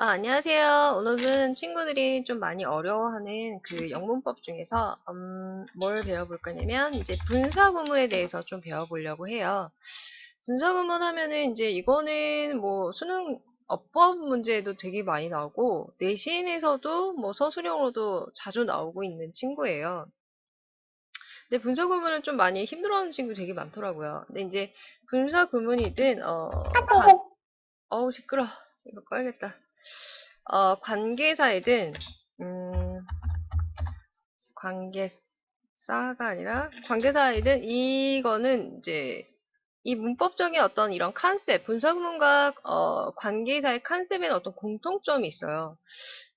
안녕하세요. 오늘은 친구들이 좀 많이 어려워하는 그 영문법 중에서 뭘 배워볼 거냐면 이제 분사구문에 대해서 좀 배워보려고 해요. 분사구문 하면은 이제 이거는 뭐 수능 어법 문제에도 되게 많이 나오고 내신에서도 뭐 서술형으로도 자주 나오고 있는 친구예요. 근데 분사구문은 좀 많이 힘들어하는 친구 되게 많더라고요. 근데 이제 분사구문이든 어우 시끄러. 이거 꺼야겠다. 관계사이든, 음, 관계사가 아니라, 관계사이든, 이거는 이제, 이 문법적인 어떤 이런 컨셉, 분사구문과, 관계사의 컨셉에는 어떤 공통점이 있어요.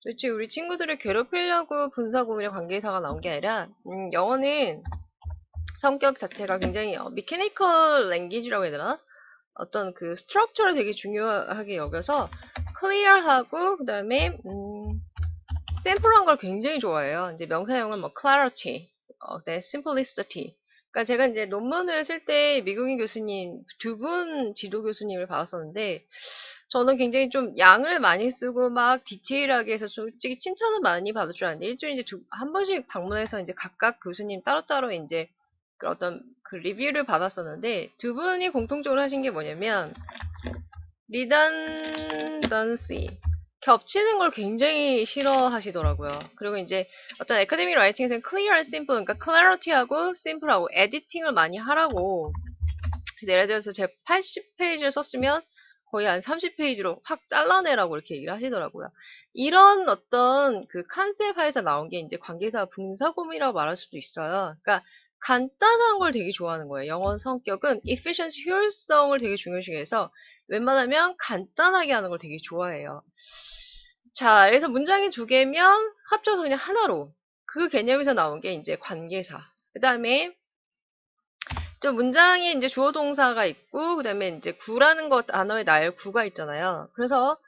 도대체 우리 친구들을 괴롭히려고 분사구문의 관계사가 나온 게 아니라, 영어는 성격 자체가 굉장히, 미케니컬 랭귀지라고 해야 되나? 어떤 그 스트럭처를 되게 중요하게 여겨서, 클리어하고, 그 다음에, 샘플한 걸 굉장히 좋아해요. 이제 명사형은 뭐 clarity, 네, simplicity. 그러니까 제가 이제 논문을 쓸 때 미국인 교수님 두 분 지도 교수님을 받았었는데 저는 굉장히 좀 양을 많이 쓰고 막 디테일하게 해서 솔직히 칭찬을 많이 받을 줄 알았는데 일주일에 이제 한 번씩 방문해서 이제 각각 교수님 따로따로 이제 그 어떤 그 리뷰를 받았었는데 두 분이 공통적으로 하신 게 뭐냐면 redundancy 겹치는 걸 굉장히 싫어하시더라고요. 그리고 이제 어떤 에카데믹 라이팅에서는 clear and simple, 그러니까 clarity하고 simple하고 에디팅을 많이 하라고. 그래서 예를 들어서 제가 80페이지를 썼으면 거의 한 30페이지로 확 잘라내라고 이렇게 얘기를 하시더라고요. 이런 어떤 그 컨셉 하에서 나온 게 이제 관계사 분사구문이라고 말할 수도 있어요. 그러니까 간단한 걸 되게 좋아하는 거예요. 영어 성격은 efficiency, 효율성을 되게 중요시해서 웬만하면 간단하게 하는 걸 되게 좋아해요. 자, 그래서 문장이 두 개면 합쳐서 그냥 하나로. 그 개념에서 나온 게 이제 관계사. 그 다음에 좀 문장에 이제 주어 동사가 있고, 그 다음에 이제 구라는 것 단어의 나열 구가 있잖아요. 그래서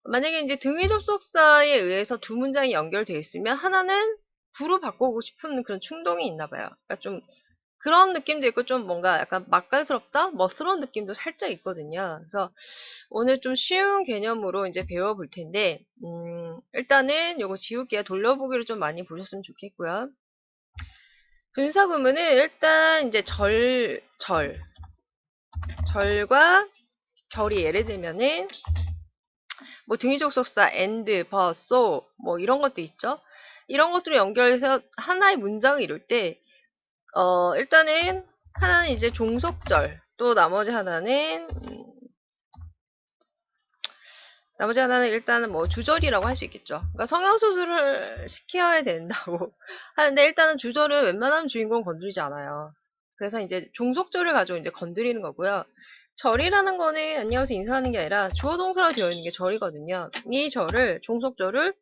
만약에 이제 등위 접속사에 의해서 두 문장이 연결되어 있으면 하나는 구로 바꾸고 싶은 그런 충동이 있나 봐요. 그러니까 좀 그런 느낌도 있고 좀 뭔가 약간 맛깔스럽다? 멋스러운 느낌도 살짝 있거든요. 그래서 오늘 좀 쉬운 개념으로 이제 배워볼 텐데, 일단은 요거 지울게요. 돌려보기를 좀 많이 보셨으면 좋겠고요. 분사구문은 일단 이제 절과 절이 예를 들면은 뭐 등위접속사 and, but, so 뭐 이런 것도 있죠. 이런 것들을 연결해서 하나의 문장을 이룰 때 일단은 하나는 이제 종속절, 또 나머지 하나는 일단은 뭐 주절이라고 할 수 있겠죠. 그러니까 성형수술을 시켜야 된다고 하는데 일단은 주절은 웬만하면 주인공 건드리지 않아요. 그래서 이제 종속절을 가지고 이제 건드리는 거고요. 절이라는 거는 안녕하세요 인사하는 게 아니라 주어 동사로 되어 있는 게 절이거든요. 이 절을 종속절을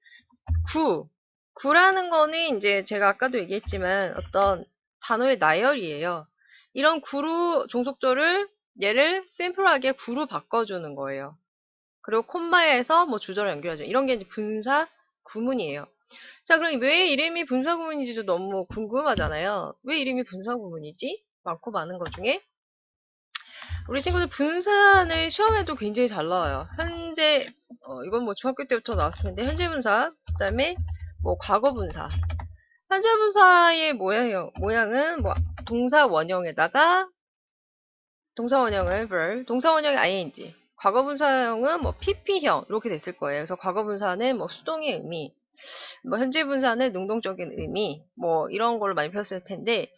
구라는 거는 이제 제가 아까도 얘기했지만 어떤 단어의 나열이에요. 이런 구로 종속절을 얘를 심플하게 구로 바꿔주는 거예요. 그리고 콤마에서 뭐 주절을 연결하죠. 이런 게 이제 분사 구문이에요. 자, 그럼 왜 이름이 분사 구문인지도 너무 궁금하잖아요. 왜 이름이 분사 구문이지? 많고 많은 것 중에 우리 친구들 분사는 시험에도 굉장히 잘 나와요. 현재 이건 뭐 중학교 때부터 나왔을 텐데 현재 분사, 그다음에 뭐 과거 분사. 현재 분사의 모양은 뭐 동사 원형에다가 동사 원형을 verb, 동사 원형이 ing, 과거 분사형은 뭐 pp형 이렇게 됐을 거예요. 그래서 과거 분사는 뭐 수동의 의미, 뭐 현재 분사는 능동적인 의미, 뭐 이런 걸로 많이 표현했을 텐데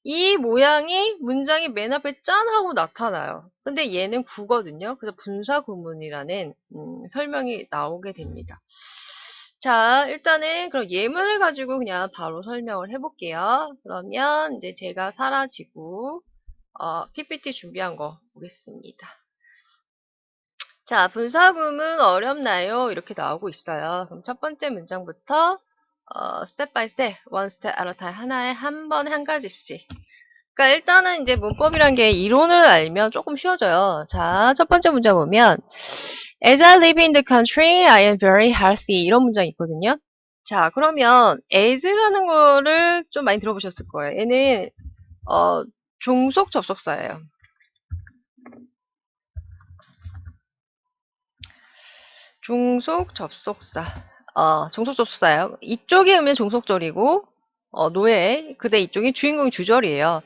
이 모양이 문장이 맨 앞에 짠 하고 나타나요. 근데 얘는 구거든요. 그래서 분사 구문이라는 설명이 나오게 됩니다. 자, 일단은 그럼 예문을 가지고 그냥 바로 설명을 해볼게요. 그러면 이제 제가 사라지고 PPT 준비한 거 보겠습니다. 자, 분사구문 어렵나요? 이렇게 나오고 있어요. 그럼 첫 번째 문장부터 스텝 바이 스텝, 원 스텝 at a time 하나에 한 번에 한 가지씩. 그러니까 일단은 이제 문법이란 게 이론을 알면 조금 쉬워져요. 자, 첫 번째 문장 보면 As I live in the country, I am very healthy. 이런 문장이 있거든요. 자, 그러면 as라는 거를 좀 많이 들어보셨을 거예요. 얘는 종속 접속사예요. 종속 접속사. 종속 접속사예요. 이쪽에 오면 종속절이고, 노예. 그대 이쪽이 주인공이 주절이에요.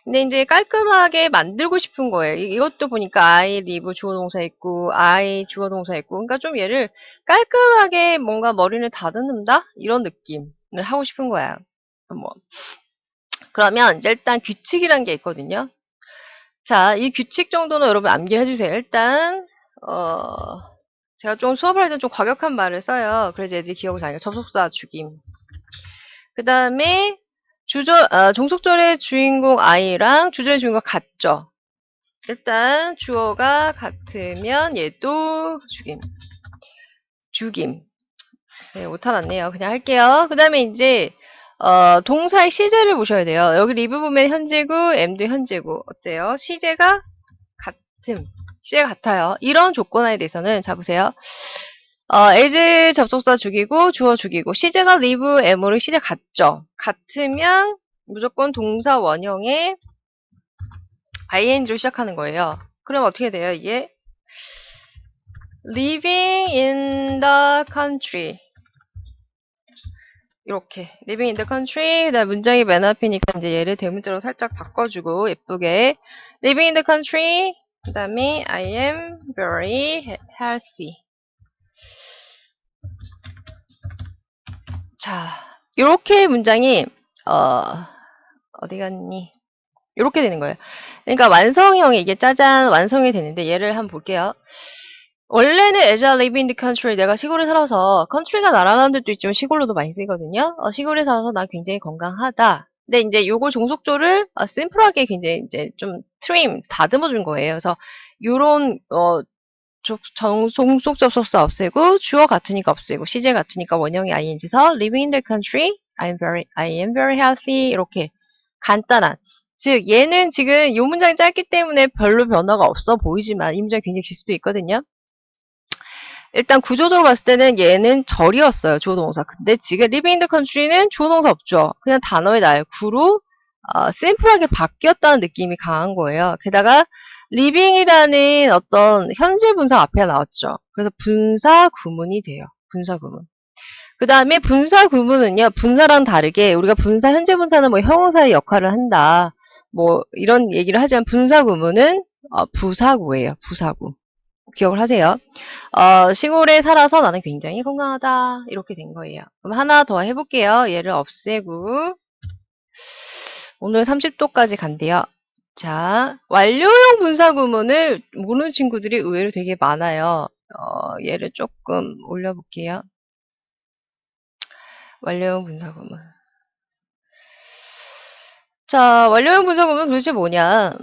근데 이제 깔끔하게 만들고 싶은 거예요. 이것도 보니까 I live 주어 동사 있고, I 주어 동사 있고. 그러니까 좀 얘를 깔끔하게 뭔가 머리를 다듬는다? 이런 느낌을 하고 싶은 거야. 뭐. 그러면 이제 일단 규칙이란 게 있거든요. 자, 이 규칙 정도는 여러분 암기를 해주세요. 일단, 제가 좀 수업을 할 때 좀 과격한 말을 써요. 그래서 애들이 기억을 잘해요. 접속사 죽임. 그 다음에 종속절의 주인공 I랑 주절의 주인공 같죠? 일단 주어가 같으면 얘도 죽임. 죽임. 네, 못타났네요. 그냥 할게요. 그 다음에 이제 동사의 시제를 보셔야 돼요. 여기 리브 보면 현재고 M도 현재고 어때요? 시제가 같음. 시제가 같아요. 이런 조건에 대해서는 자 보세요. as 접속사 죽이고 주어 죽이고 시제가 live M으로 시제 같죠? 같으면 무조건 동사 원형에 ing로 시작하는 거예요. 그럼 어떻게 돼요? 이게 living in the country 이렇게 living in the country 그다음 문장이 맨 앞이니까 이제 얘를 대문자로 살짝 바꿔주고 예쁘게 living in the country 그 다음에 I am very healthy. 자, 요렇게 문장이 어디 갔니? 요렇게 되는 거예요. 그러니까 완성형이 이게 짜잔 완성이 되는데 얘를 한번 볼게요. 원래는 as I live in the country 내가 시골에 살아서 country가 나라라는 뜻도 있지만 시골로도 많이 쓰거든요. 시골에 살아서 나 굉장히 건강하다. 근데 이제 요거 종속조를 심플하게 굉장히 이제 좀 다듬어 준 거예요. 그래서 요런 종속 접속사 없애고 주어 같으니까 없애고 시제 같으니까 원형이 ing서 living in the country I am very healthy 이렇게 간단한 즉 얘는 지금 요 문장이 짧기 때문에 별로 변화가 없어 보이지만 이 문장이 굉장히 길 수도 있거든요. 일단 구조적으로 봤을 때는 얘는 절이었어요. 주어동사. 근데 지금 living in the country는 주어동사 없죠. 그냥 단어의 날 구로 심플하게 바뀌었다는 느낌이 강한 거예요. 게다가 living이라는 어떤 현재 분사 앞에 나왔죠. 그래서 분사 구문이 돼요. 분사 구문. 그 다음에 분사 구문은요. 분사랑 다르게 우리가 분사 현재 분사는 뭐 형용사의 역할을 한다. 뭐 이런 얘기를 하지만 분사 구문은 부사구예요. 부사구. 기억을 하세요. 시골에 살아서 나는 굉장히 건강하다. 이렇게 된 거예요. 그럼 하나 더 해볼게요. 얘를 없애고 오늘 30도까지 간대요. 자, 완료형 분사구문을 모르는 친구들이 의외로 되게 많아요. 얘를 조금 올려볼게요. 완료형 분사구문. 자, 완료형 분사구문 도대체 뭐냐?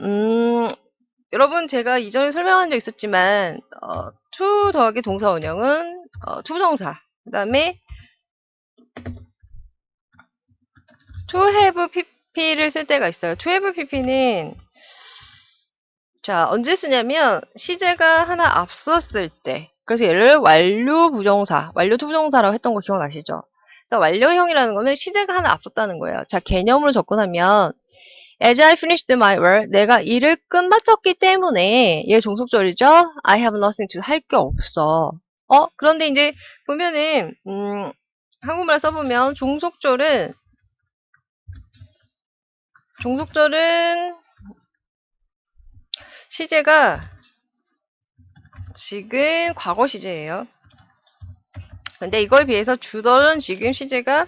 여러분 제가 이전에 설명한 적 있었지만 to 더하기 동사 원형은 투부정사 그 다음에 to have pp를 쓸 때가 있어요. to have pp는 자 언제 쓰냐면 시제가 하나 앞섰을 때 그래서 얘를 완료 부정사 완료 투부정사라고 했던 거 기억나시죠? 그래서 완료형이라는 거는 시제가 하나 앞섰다는 거예요. 자 개념으로 접근하면 As I finished my work, 내가 일을 끝마쳤기 때문에 얘 종속절이죠? I have nothing to 할 게 없어. 그런데 이제 보면은 한국말 써보면 종속절은 시제가 지금 과거 시제예요. 근데 이거에 비해서 주절은 지금 시제가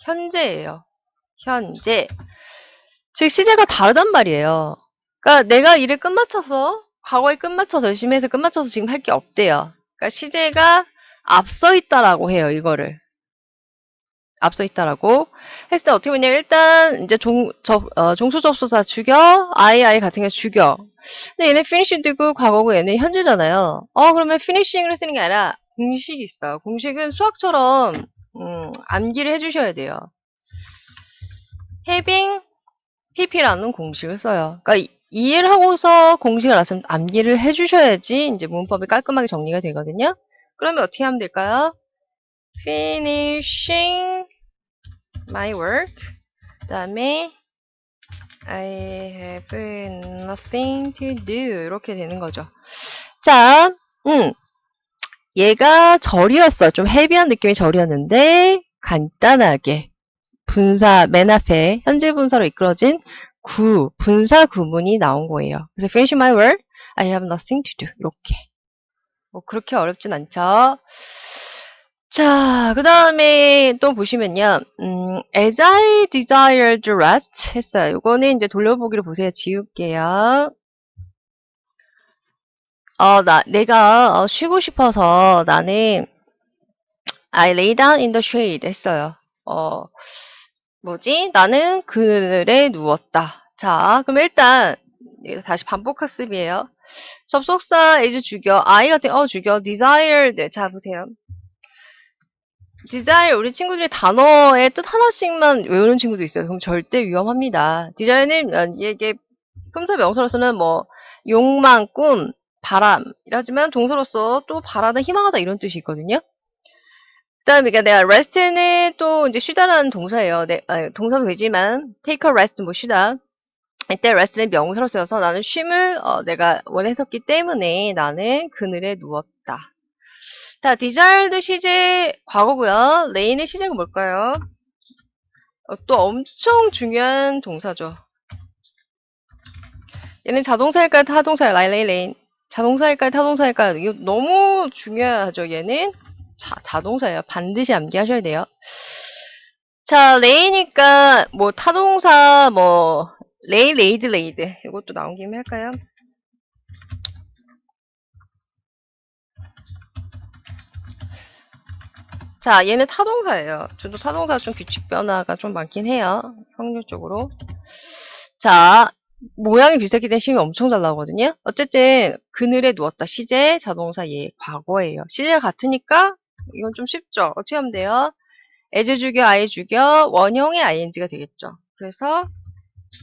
현재예요. 현재. 즉 시제가 다르단 말이에요. 그러니까 내가 일을 끝마쳐서 과거에 끝마쳐서 열심히 해서 끝마쳐서 지금 할 게 없대요. 그러니까 시제가 앞서 있다라고 해요. 이거를 앞서 있다라고 했을 때 어떻게 보냐면 일단 이제 종수 접수사 죽여 I 같은 게 죽여. 근데 얘는 finished고 과거고 얘는 현재잖아요. 그러면 finishing을 쓰는 게 아니라 공식이 있어요. 공식은 수학처럼 암기를 해주셔야 돼요. having pp라는 공식을 써요. 그러니까 이해를 하고서 공식을 알았으면 암기를 해주셔야지 이제 문법이 깔끔하게 정리가 되거든요. 그러면 어떻게 하면 될까요? finishing my work 그 다음에 I have nothing to do 이렇게 되는 거죠. 자, 얘가 절이었어. 좀 헤비한 느낌의 절이었는데 간단하게 분사 맨 앞에 현재 분사로 이끌어진 분사 구문이 나온 거예요. 그래서 finish my work, I have nothing to do. 이렇게. 뭐 그렇게 어렵진 않죠. 자, 그 다음에 또 보시면요. as I desired rest 했어요. 이거는 이제 돌려보기를 보세요. 지울게요. 내가 쉬고 싶어서 나는 I lay down in the shade 했어요. 나는 그늘에 누웠다. 자, 그럼 일단 다시 반복 학습이에요. 접속사 is 죽여. I 같은 죽여. desire. 네, 자 보세요. desire 우리 친구들이 단어의 뜻 하나씩만 외우는 친구도 있어요. 그럼 절대 위험합니다. desire는 이게 품사 명사로서는 뭐 욕망, 꿈, 바람 이라지만 동사로서 또 바라다, 희망하다 이런 뜻이 있거든요. 그다음에 내가 rest는 또 이제 쉬다라는 동사예요. 동사도 되지만 take a rest 뭐 쉬다. 이때 rest는 명사로 쓰여서 나는 쉼을 내가 원했었기 때문에 나는 그늘에 누웠다. 자, desired 시제 과거고요. lay는 시제가 뭘까요? 또 엄청 중요한 동사죠. 얘는 자동사일까요? 타동사일까요? lay, lay. 자동사일까요? 타동사일까요? 이거 너무 중요하죠. 얘는 자동사예요. 반드시 암기하셔야 돼요. 자, lay니까 뭐 타동사 뭐 lay, laid, laid 이것도 나온 김에 할까요? 자, 얘는 타동사예요. 저도 타동사 좀 규칙 변화가 좀 많긴 해요. 확률적으로. 자, 모양이 비슷하기 때문에 쉼이 엄청 잘 나오거든요. 어쨌든 그늘에 누웠다. 시제, 자동사, 얘 과거예요. 시제가 같으니까 이건 좀 쉽죠. 어떻게 하면 돼요? as 죽여, I 죽여, 원형의 ing가 되겠죠. 그래서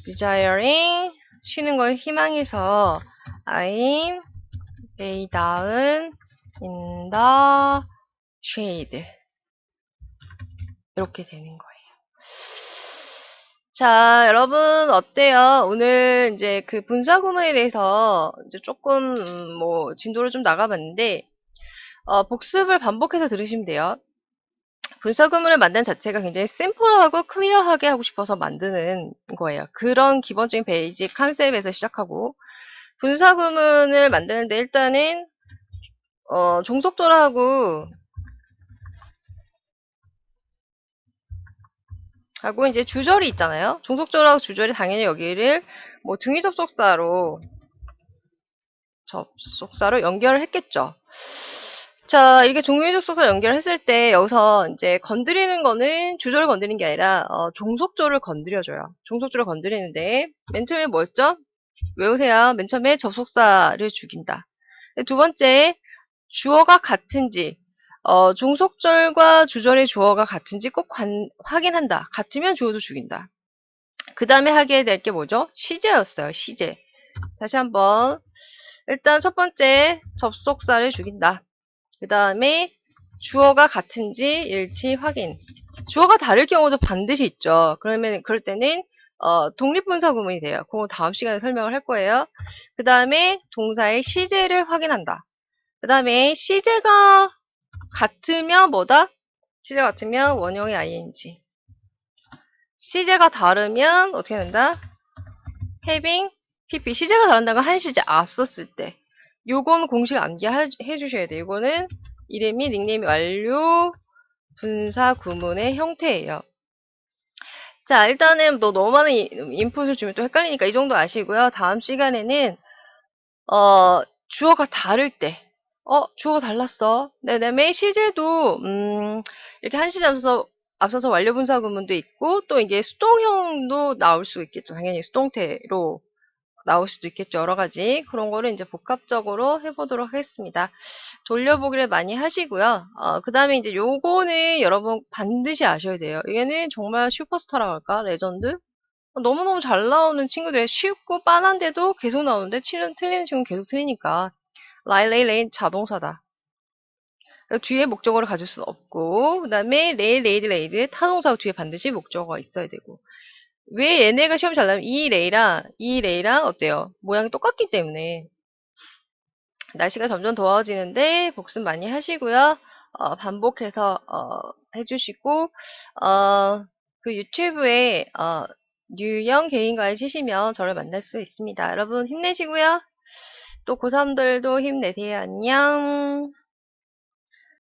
desiring 쉬는 걸 희망해서 I'm lay down in the shade 이렇게 되는 거예요. 자, 여러분 어때요? 오늘 이제 그 분사 구문에 대해서 이제 조금 뭐 진도를 좀 나가봤는데 복습을 반복해서 들으시면 돼요. 분사 구문을 만든 자체가 굉장히 심플하고 클리어하게 하고 싶어서 만드는 거예요. 그런 기본적인 베이직 컨셉에서 시작하고 분사 구문을 만드는데 일단은 종속절하고 하고 이제 주절이 있잖아요. 종속절하고 주절이 당연히 여기를 뭐 등위 접속사로 연결을 했겠죠. 자, 이렇게 등위 접속사 연결했을 때 여기서 이제 건드리는 거는 주절을 건드리는 게 아니라 종속절을 건드려줘요. 종속절을 건드리는데 맨 처음에 뭐였죠? 외우세요. 맨 처음에 접속사를 죽인다. 두 번째 주어가 같은지 종속절과 주절의 주어가 같은지 꼭 확인한다. 같으면 주어도 죽인다. 그 다음에 하게 될 게 뭐죠? 시제였어요. 시제. 다시 한번 일단 첫 번째 접속사를 죽인다. 그 다음에 주어가 같은지 일치 확인. 주어가 다를 경우도 반드시 있죠. 그럴 때는 독립분사 구문이 돼요. 그거 다음 시간에 설명을 할 거예요. 그 다음에 동사의 시제를 확인한다. 그 다음에 시제가 같으면 뭐다? 시제가 같으면 원형의 ing. 시제가 다르면 어떻게 된다? having pp. 시제가 다른다는 건 한 시제 앞섰을 때. 요건 공식 암기해 주셔야 돼요. 이거는 이름이 닉네임 완료 분사 구문의 형태예요. 자, 일단은 너무 많은 인풋을 주면 또 헷갈리니까 이 정도 아시고요. 다음 시간에는 주어가 다를 때 주어가 달랐어. 네, 그다음에 시제도 이렇게 한 시제 앞서서 완료 분사 구문도 있고 또 이게 수동형도 나올 수 있겠죠. 당연히 수동태로 나올 수도 있겠죠. 여러 가지 그런 거를 이제 복합적으로 해보도록 하겠습니다. 돌려보기를 많이 하시고요. 그 다음에 이제 요거는 여러분 반드시 아셔야 돼요. 얘는 정말 슈퍼스타라고 할까? 레전드? 너무너무 잘 나오는 친구들 쉽고 빤한데도 계속 나오는데 틀리는 친구는 계속 틀리니까 라일레인 자동사다. 뒤에 목적어를 가질 수 없고 그 다음에 레이드 레이드 타동사 뒤에 반드시 목적어가 있어야 되고 왜 얘네가 시험 잘 나면 이 레이랑 어때요? 모양이 똑같기 때문에 날씨가 점점 더워지는데 복습 많이 하시고요. 반복해서 해주시고 그 유튜브에 뉴형 개인과에 치시면 저를 만날 수 있습니다. 여러분 힘내시고요. 또 고3들도 힘내세요. 안녕.